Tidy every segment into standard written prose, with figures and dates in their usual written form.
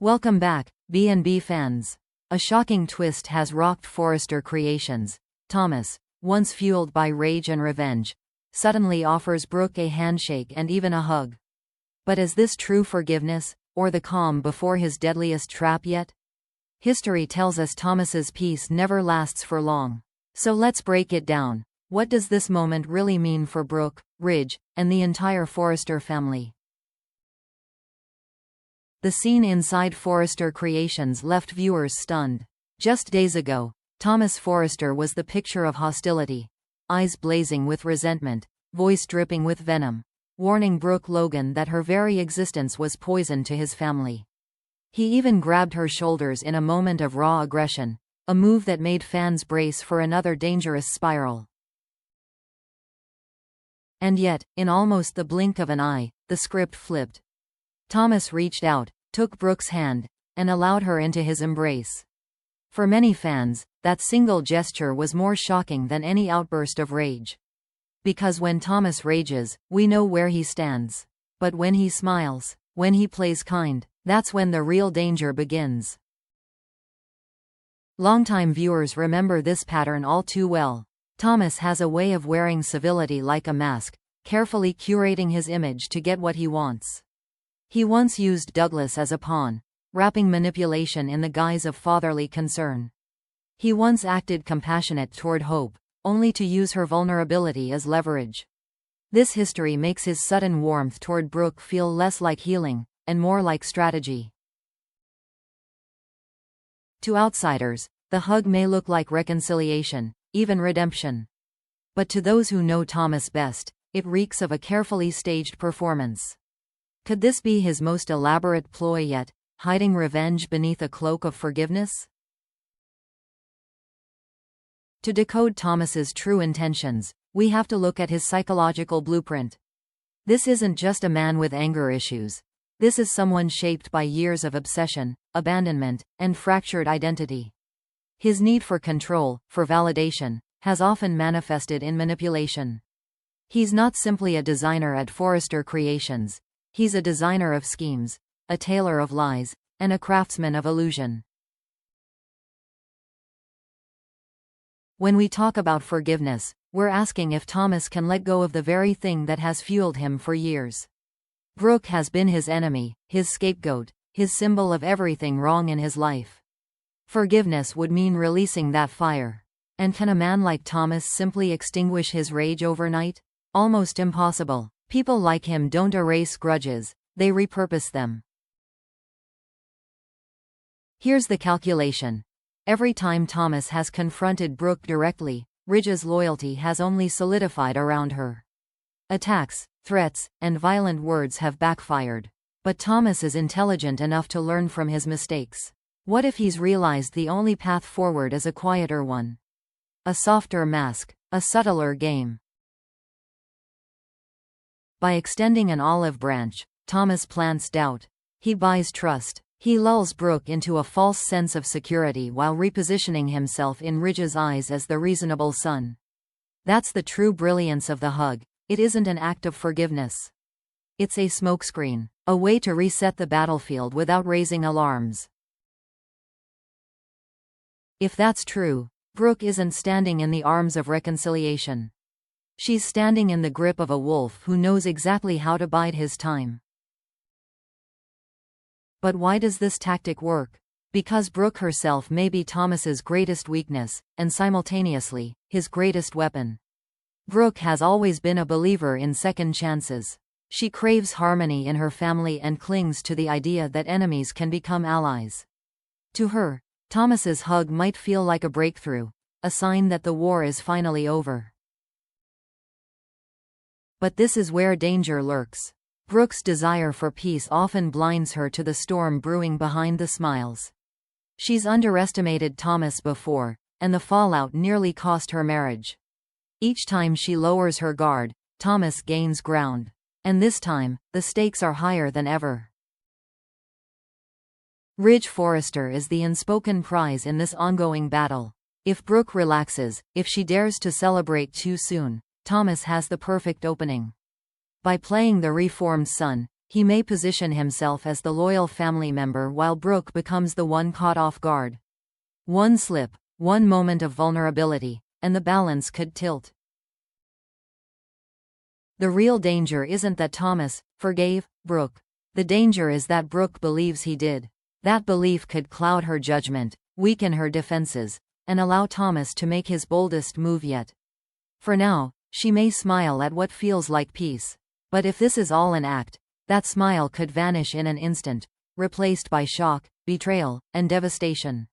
Welcome back, B&B fans. A shocking twist has rocked Forrester Creations. Thomas, once fueled by rage and revenge, suddenly offers Brooke a handshake and even a hug. But is this true forgiveness, or the calm before his deadliest trap yet? History tells us Thomas's peace never lasts for long. So let's break it down. What does this moment really mean for Brooke, Ridge, and the entire Forrester family? The scene inside Forrester Creations left viewers stunned. Just days ago, Thomas Forrester was the picture of hostility. Eyes blazing with resentment, voice dripping with venom, warning Brooke Logan that her very existence was poison to his family. He even grabbed her shoulders in a moment of raw aggression, a move that made fans brace for another dangerous spiral. And yet, in almost the blink of an eye, the script flipped. Thomas reached out, took Brooke's hand, and allowed her into his embrace. For many fans, that single gesture was more shocking than any outburst of rage. Because when Thomas rages, we know where he stands. But when he smiles, when he plays kind, that's when the real danger begins. Longtime viewers remember this pattern all too well. Thomas has a way of wearing civility like a mask, carefully curating his image to get what he wants. He once used Douglas as a pawn, wrapping manipulation in the guise of fatherly concern. He once acted compassionate toward Hope, only to use her vulnerability as leverage. This history makes his sudden warmth toward Brooke feel less like healing, and more like strategy. To outsiders, the hug may look like reconciliation, even redemption. But to those who know Thomas best, it reeks of a carefully staged performance. Could this be his most elaborate ploy yet, hiding revenge beneath a cloak of forgiveness? To decode Thomas's true intentions, we have to look at his psychological blueprint. This isn't just a man with anger issues. This is someone shaped by years of obsession, abandonment, and fractured identity. His need for control, for validation, has often manifested in manipulation. He's not simply a designer at Forrester Creations. He's a designer of schemes, a tailor of lies, and a craftsman of illusion. When we talk about forgiveness, we're asking if Thomas can let go of the very thing that has fueled him for years. Brooke has been his enemy, his scapegoat, his symbol of everything wrong in his life. Forgiveness would mean releasing that fire. And can a man like Thomas simply extinguish his rage overnight? Almost impossible. People like him don't erase grudges, they repurpose them. Here's the calculation. Every time Thomas has confronted Brooke directly, Ridge's loyalty has only solidified around her. Attacks, threats, and violent words have backfired. But Thomas is intelligent enough to learn from his mistakes. What if he's realized the only path forward is a quieter one? A softer mask, a subtler game. By extending an olive branch, Thomas plants doubt. He buys trust. He lulls Brooke into a false sense of security while repositioning himself in Ridge's eyes as the reasonable son. That's the true brilliance of the hug. It isn't an act of forgiveness. It's a smokescreen, a way to reset the battlefield without raising alarms. If that's true, Brooke isn't standing in the arms of reconciliation. She's standing in the grip of a wolf who knows exactly how to bide his time. But why does this tactic work? Because Brooke herself may be Thomas's greatest weakness, and simultaneously, his greatest weapon. Brooke has always been a believer in second chances. She craves harmony in her family and clings to the idea that enemies can become allies. To her, Thomas's hug might feel like a breakthrough, a sign that the war is finally over. But this is where danger lurks. Brooke's desire for peace often blinds her to the storm brewing behind the smiles. She's underestimated Thomas before, and the fallout nearly cost her marriage. Each time she lowers her guard, Thomas gains ground. And this time, the stakes are higher than ever. Ridge Forrester is the unspoken prize in this ongoing battle. If Brooke relaxes, if she dares to celebrate too soon, Thomas has the perfect opening. By playing the reformed son, He may position himself as the loyal family member while Brooke becomes the one caught off guard. One slip, one moment of vulnerability, and the balance could tilt. The real danger isn't that Thomas forgave Brooke. The danger is that Brooke believes he did. That belief could cloud her judgment, weaken her defenses, and allow Thomas to make his boldest move yet. For now, she may smile at what feels like peace. But if this is all an act, that smile could vanish in an instant, replaced by shock, betrayal, and devastation.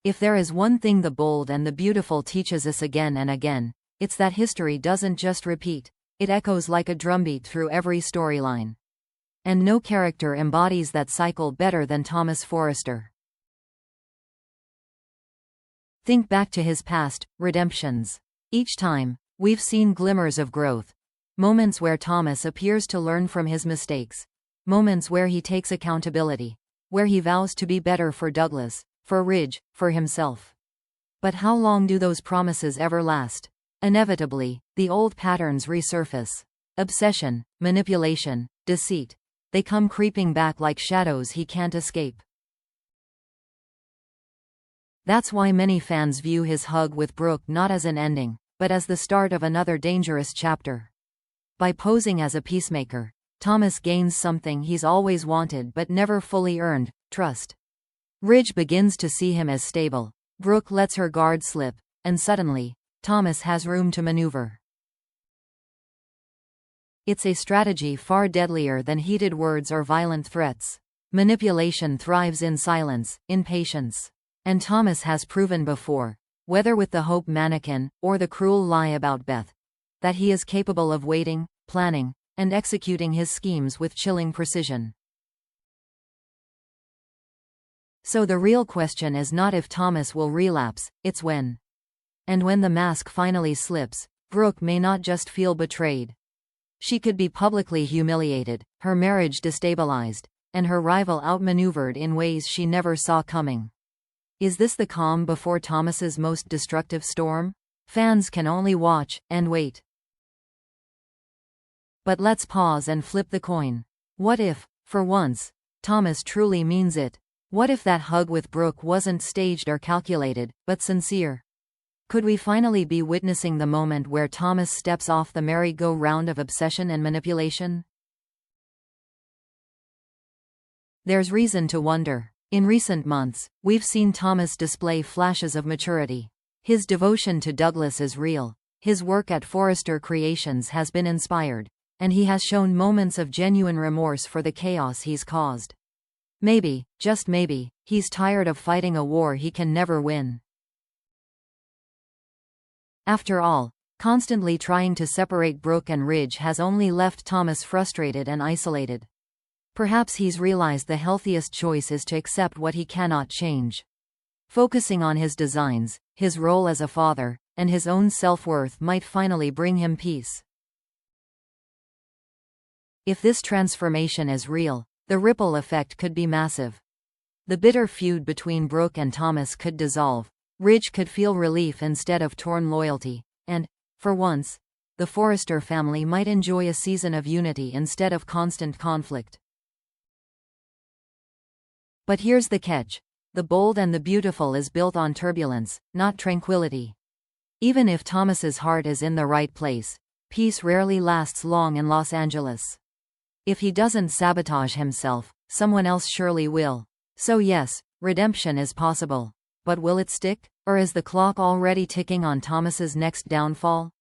If there is one thing The Bold and the Beautiful teaches us again and again, it's that history doesn't just repeat, it echoes like a drumbeat through every storyline. And no character embodies that cycle better than Thomas Forrester. Think back to his past redemptions. Each time, we've seen glimmers of growth. Moments where Thomas appears to learn from his mistakes. Moments where he takes accountability. Where he vows to be better for Douglas, for Ridge, for himself. But how long do those promises ever last? Inevitably, the old patterns resurface. Obsession, manipulation, deceit. They come creeping back like shadows he can't escape. That's why many fans view his hug with Brooke not as an ending, but as the start of another dangerous chapter. By posing as a peacemaker, Thomas gains something he's always wanted but never fully earned: trust. Ridge begins to see him as stable. Brooke lets her guard slip, and suddenly, Thomas has room to maneuver. It's a strategy far deadlier than heated words or violent threats. Manipulation thrives in silence, in patience. And Thomas has proven before, whether with the Hope mannequin, or the cruel lie about Beth, that he is capable of waiting, planning, and executing his schemes with chilling precision. So the real question is not if Thomas will relapse, it's when. And when the mask finally slips, Brooke may not just feel betrayed. She could be publicly humiliated, her marriage destabilized, and her rival outmaneuvered in ways she never saw coming. Is this the calm before Thomas's most destructive storm? Fans can only watch and wait. But let's pause and flip the coin. What if, for once, Thomas truly means it? What if that hug with Brooke wasn't staged or calculated, but sincere? Could we finally be witnessing the moment where Thomas steps off the merry-go-round of obsession and manipulation? There's reason to wonder. In recent months, we've seen Thomas display flashes of maturity. His devotion to Douglas is real, his work at Forrester Creations has been inspired, and he has shown moments of genuine remorse for the chaos he's caused. Maybe, just maybe, he's tired of fighting a war he can never win. After all, constantly trying to separate Brooke and Ridge has only left Thomas frustrated and isolated. Perhaps he's realized the healthiest choice is to accept what he cannot change. Focusing on his designs, his role as a father, and his own self-worth might finally bring him peace. If this transformation is real, the ripple effect could be massive. The bitter feud between Brooke and Thomas could dissolve. Ridge could feel relief instead of torn loyalty, and, for once, the Forrester family might enjoy a season of unity instead of constant conflict. But here's the catch. The Bold and the Beautiful is built on turbulence, not tranquility. Even if Thomas's heart is in the right place, peace rarely lasts long in Los Angeles. If he doesn't sabotage himself, someone else surely will. So yes, redemption is possible. But will it stick? Or is the clock already ticking on Thomas's next downfall?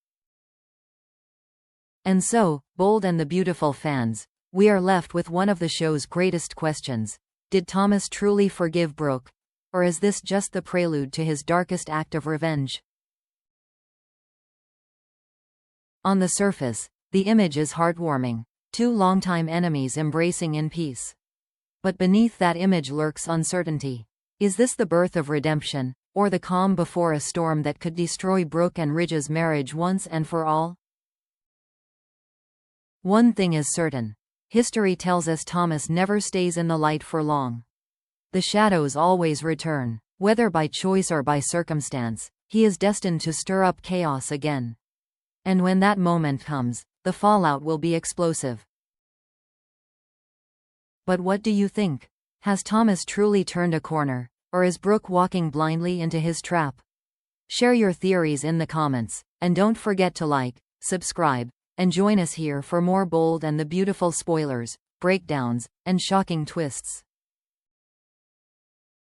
And so, Bold and the Beautiful fans, we are left with one of the show's greatest questions. Did Thomas truly forgive Brooke? Or is this just the prelude to his darkest act of revenge? On the surface, the image is heartwarming. Two longtime enemies embracing in peace. But beneath that image lurks uncertainty. Is this the birth of redemption, or the calm before a storm that could destroy Brooke and Ridge's marriage once and for all? One thing is certain. History tells us Thomas never stays in the light for long. The shadows always return. Whether by choice or by circumstance, he is destined to stir up chaos again. And when that moment comes, The fallout will be explosive. But what do you think? Has Thomas truly turned a corner, or is Brooke walking blindly into his trap? Share your theories in the comments, and don't forget to like, subscribe, and join us here for more bold and the beautiful spoilers, breakdowns, and shocking twists.